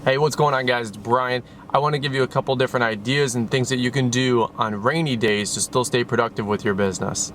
Hey, what's going on, guys? It's Brian. I want to give you a couple different ideas and things that you can do on rainy days to still stay productive with your business.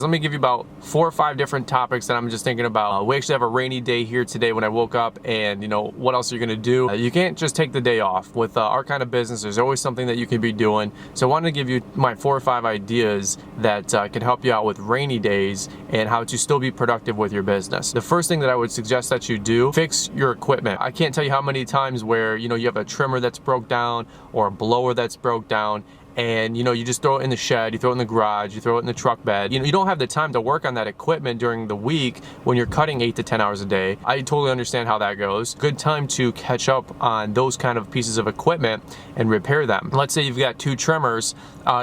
Let me give you about 4 or 5 different topics that I'm just thinking about. We actually have a rainy day here today when I woke up, and what else are you gonna do? You can't just take the day off. With our kind of business, there's always something that you can be doing. So I wanted to give you my 4 or 5 ideas that can help you out with rainy days and how to still be productive with your business. The first thing that I would suggest that you do, fix your equipment. I can't tell you how many times where you have a trimmer that's broke down or a blower that's broke down, and you just throw it in the shed, you throw it in the garage, you throw it in the truck bed. You don't have the time to work on that equipment during the week when you're cutting 8 to 10 hours a day. I totally understand how that goes. Good time to catch up on those kind of pieces of equipment and repair them. Let's say you've got 2 trimmers.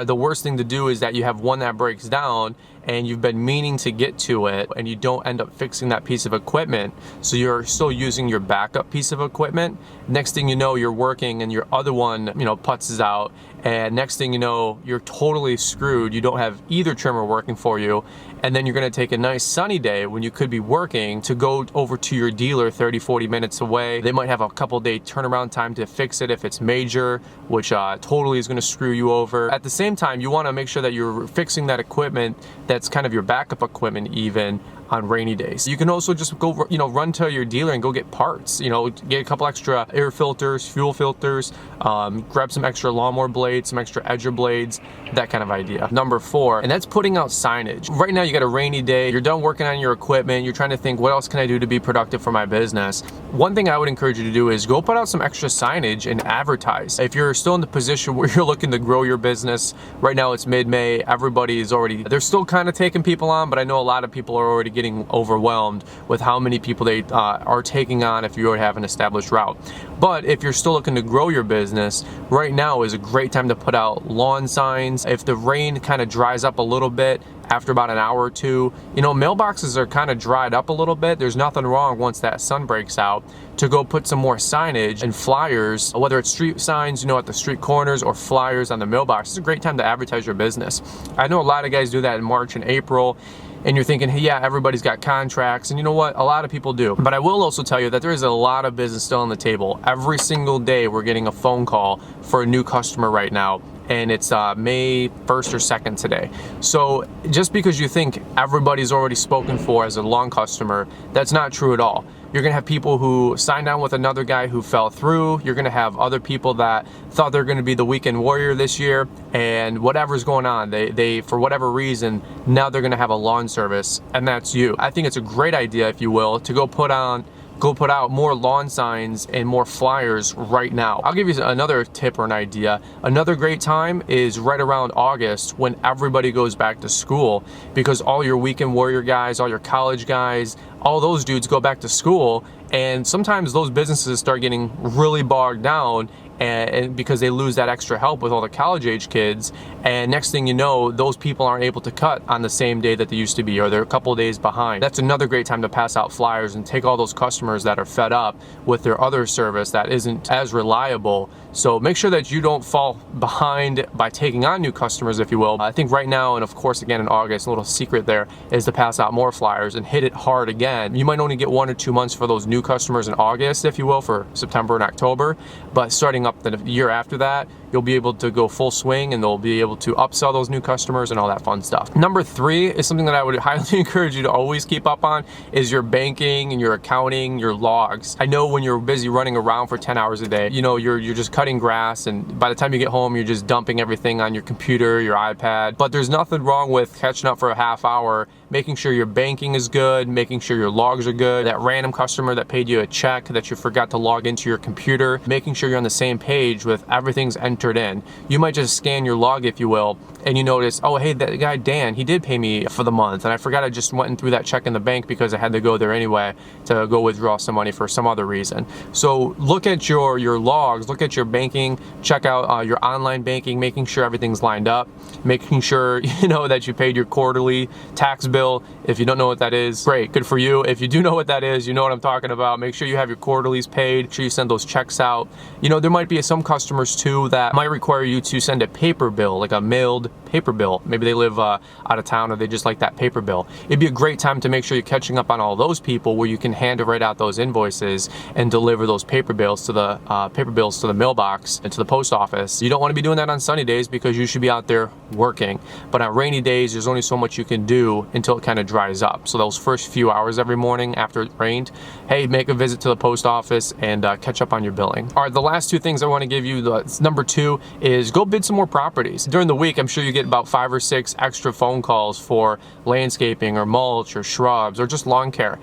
The worst thing to do is that you have one that breaks down and you've been meaning to get to it and you don't end up fixing that piece of equipment, so you're still using your backup piece of equipment. Next thing you know, you're working and your other one putzes out, and next thing you know, you're totally screwed. You don't have either trimmer working for you, and then you're gonna take a nice sunny day when you could be working to go over to your dealer 30-40 minutes away. They might have a couple day turnaround time to fix it if it's major, which totally is gonna screw you over. At the same time, you wanna make sure that you're fixing that equipment that's kind of your backup equipment even on rainy days. You can also just go, run to your dealer and go get parts. Get a couple extra air filters, fuel filters, grab some extra lawnmower blades, some extra edger blades, that kind of idea. Number 4, and that's putting out signage. Right now you got a rainy day, you're done working on your equipment, you're trying to think, what else can I do to be productive for my business? One thing I would encourage you to do is go put out some extra signage and advertise. If you're still in the position where you're looking to grow your business, right now it's mid-May, everybody is already, they're still kind of taking people on, but I know a lot of people are already getting overwhelmed with how many people they are taking on if you already have an established route. But if you're still looking to grow your business, right now is a great time to put out lawn signs. If the rain kind of dries up a little bit after about an hour or two, mailboxes are kind of dried up a little bit. There's nothing wrong once that sun breaks out to go put some more signage and flyers, whether it's street signs, at the street corners, or flyers on the mailbox. It's a great time to advertise your business. I know a lot of guys do that in March and April, and you're thinking, hey, yeah, everybody's got contracts, and you know what? A lot of people do. But I will also tell you that there is a lot of business still on the table. Every single day we're getting a phone call for a new customer right now, and it's May 1st or 2nd today. So just because you think everybody's already spoken for as a long customer, that's not true at all. You're gonna have people who signed on with another guy who fell through. You're gonna have other people that thought they're gonna be the weekend warrior this year, and whatever's going on, they for whatever reason, now they're gonna have a lawn service, and that's you. I think it's a great idea, if you will, to go put out more lawn signs and more flyers right now. I'll give you another tip or an idea. Another great time is right around August when everybody goes back to school, because all your weekend warrior guys, all your college guys, all those dudes go back to school, and sometimes those businesses start getting really bogged down and because they lose that extra help with all the college age kids, and next thing you know, those people aren't able to cut on the same day that they used to be, or they're a couple of days behind. That's another great time to pass out flyers and take all those customers that are fed up with their other service that isn't as reliable. So make sure that you don't fall behind by taking on new customers, if you will. I think right now, and of course again in August, a little secret there is to pass out more flyers and hit it hard again. You might only get 1 or 2 months for those new customers in August, if you will, for September and October, but starting up the year after that, you'll be able to go full swing, and they'll be able to upsell those new customers and all that fun stuff. Number 3 is something that I would highly encourage you to always keep up on, is your banking and your accounting, your logs. I know when you're busy running around for 10 hours a day, you're just cutting grass, and by the time you get home, you're just dumping everything on your computer, your iPad. But there's nothing wrong with catching up for a half hour, making sure your banking is good, making sure your logs are good, that random customer that paid you a check that you forgot to log into your computer, making sure you're on the same page with everything's entered in. You might just scan your log, if you will, and you notice, oh, hey, that guy Dan, he did pay me for the month, and I forgot I just went and threw that check in the bank because I had to go there anyway to go withdraw some money for some other reason. So look at your logs, look at your banking, check out your online banking, making sure everything's lined up, making sure that you paid your quarterly tax bill. If you don't know what that is, great, good for you. If you do know what that is, you know what I'm talking about. Make sure you have your quarterlies paid, make sure you send those checks out. There might be some customers too that might require you to send a paper bill, like a mailed paper bill. Maybe they live out of town, or they just like that paper bill. It'd be a great time to make sure you're catching up on all those people, where you can hand write out those invoices and deliver those paper bills to the mailbox and to the post office. You don't want to be doing that on sunny days, because you should be out there working. But on rainy days, there's only so much you can do until it kind of dries up. So those first few hours every morning after it rained, hey, make a visit to the post office and catch up on your billing. All right, the last two things I want to give you, number 2 is go bid some more properties. During the week, I'm sure you get about 5 or 6 extra phone calls for landscaping or mulch or shrubs or just lawn care.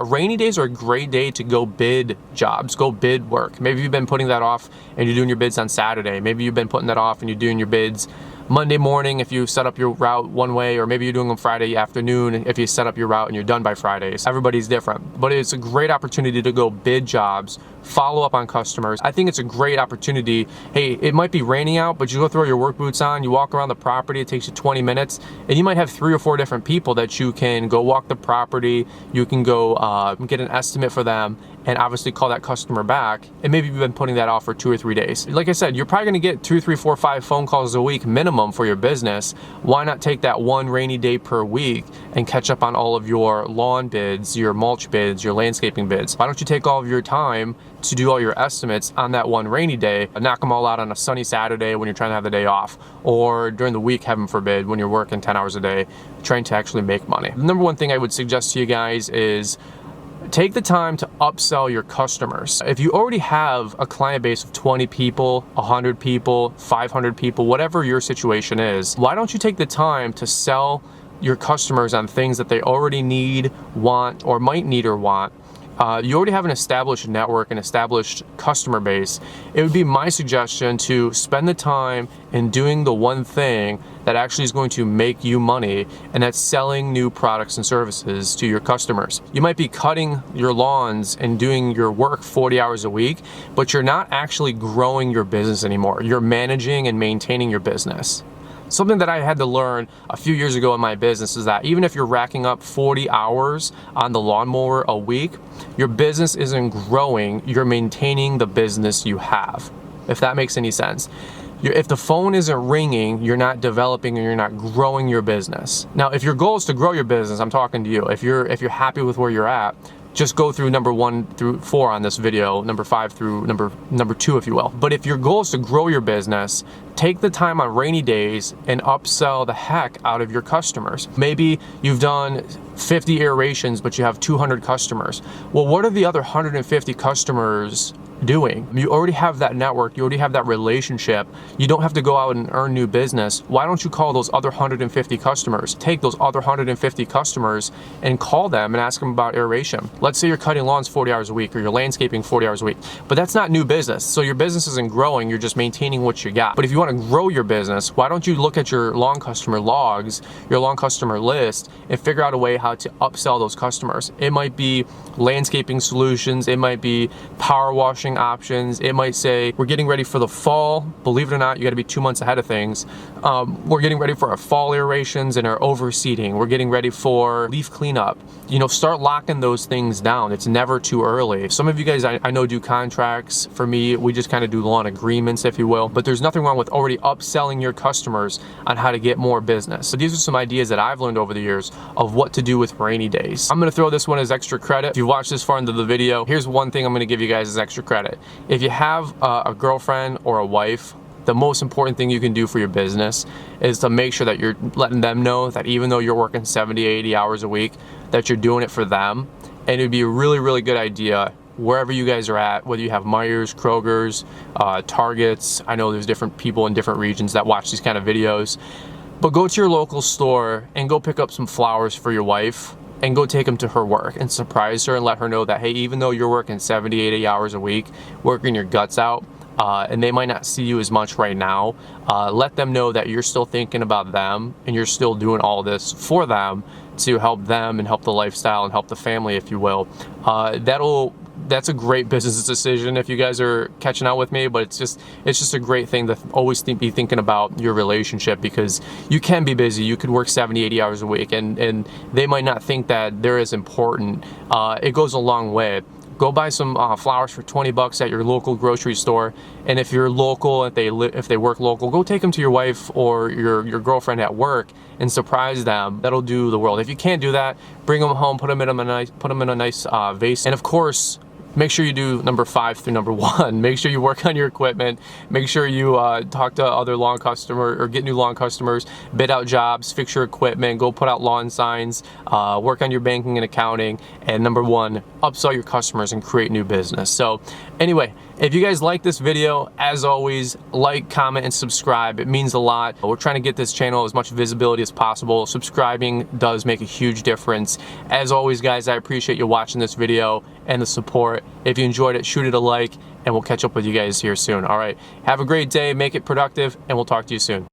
Rainy days are a great day to go bid jobs, go bid work. Maybe you've been putting that off and you're doing your bids on Saturday. Maybe you've been putting that off and you're doing your bids Monday morning if you set up your route one way, or maybe you're doing them Friday afternoon if you set up your route and you're done by Fridays. Everybody's different, but it's a great opportunity to go bid jobs, follow up on customers. I think it's a great opportunity. Hey, it might be raining out, but you go throw your work boots on, you walk around the property, it takes you 20 minutes, and you might have 3 or 4 different people that you can go walk the property, you can go get an estimate for them, and obviously call that customer back. And maybe you've been putting that off for 2 or 3 days. Like I said, you're probably gonna get 2, 3, 4, 5 phone calls a week minimum for your business. Why not take that one rainy day per week and catch up on all of your lawn bids, your mulch bids, your landscaping bids? Why don't you take all of your time to do all your estimates on that one rainy day, knock them all out on a sunny Saturday when you're trying to have the day off, or during the week, heaven forbid, when you're working 10 hours a day, trying to actually make money. The number one thing I would suggest to you guys is take the time to upsell your customers. If you already have a client base of 20 people, 100 people, 500 people, whatever your situation is, why don't you take the time to sell your customers on things that they already need, want, or might need or want? You already have an established network, an established customer base. It would be my suggestion to spend the time in doing the one thing that actually is going to make you money, and that's selling new products and services to your customers. You might be cutting your lawns and doing your work 40 hours a week, but you're not actually growing your business anymore. You're managing and maintaining your business. Something that I had to learn a few years ago in my business is that even if you're racking up 40 hours on the lawnmower a week, your business isn't growing, you're maintaining the business you have, if that makes any sense. If the phone isn't ringing, you're not developing and you're not growing your business. Now, if your goal is to grow your business, I'm talking to you. If you're happy with where you're at, just go through number 1 through 4 on this video, number 5 through number 2, if you will. But if your goal is to grow your business, take the time on rainy days and upsell the heck out of your customers. Maybe you've done 50 aerations, but you have 200 customers. Well, what are the other 150 customers doing? You already have that network, you already have that relationship. You don't have to go out and earn new business. Why don't you call those other 150 customers? Take those other 150 customers and call them and ask them about aeration. Let's say you're cutting lawns 40 hours a week, or you're landscaping 40 hours a week, but that's not new business. So your business isn't growing, you're just maintaining what you got. But if you want to grow your business, why don't you look at your lawn customer logs, your lawn customer list, and figure out a way how to upsell those customers? It might be landscaping solutions, it might be power washing options, it might say, we're getting ready for the fall. Believe it or not, you got to be 2 months ahead of things. We're getting ready for our fall aerations and our overseeding. We're getting ready for leaf cleanup. You know, start locking those things down. It's never too early. Some of you guys I know do contracts. For me, we just kind of do lawn agreements, if you will, but there's nothing wrong with already upselling your customers on how to get more business. So these are some ideas that I've learned over the years of what to do with rainy days. I'm going to throw this one as extra credit. If you watched this far into the video, here's one thing I'm going to give you guys as extra credit. If you have a girlfriend or a wife, the most important thing you can do for your business is to make sure that you're letting them know that even though you're working 70, 80 hours a week, that you're doing it for them. And it'd be a really, really good idea wherever you guys are at, whether you have Myers, Kroger's, Targets. I know there's different people in different regions that watch these kind of videos, but go to your local store and go pick up some flowers for your wife and go take them to her work and surprise her and let her know that, hey, even though you're working 70, 80 hours a week, working your guts out, and they might not see you as much right now, let them know that you're still thinking about them and you're still doing all this for them to help them and help the lifestyle and help the family, if you will. That's a great business decision if you guys are catching out with me, but it's just a great thing to always be thinking about your relationship, because you can be busy. You could work 70, 80 hours a week and they might not think that they're as important. It goes a long way. go buy some flowers for 20 bucks at your local grocery store. And if you're local, if they work local, go take them to your wife or your girlfriend at work and surprise them. That'll do the world. If you can't do that, bring them home, put them in a nice vase. And of course, make sure you do number 5 through number 1. Make sure you work on your equipment. Make sure you talk to other lawn customers or get new lawn customers, bid out jobs, fix your equipment, go put out lawn signs, work on your banking and accounting. And number 1, upsell your customers and create new business. So anyway, if you guys like this video, as always, like, comment, and subscribe. It means a lot. We're trying to get this channel as much visibility as possible. Subscribing does make a huge difference. As always, guys, I appreciate you watching this video and the support. If you enjoyed it, shoot it a like, and we'll catch up with you guys here soon. All right, have a great day, make it productive, and we'll talk to you soon.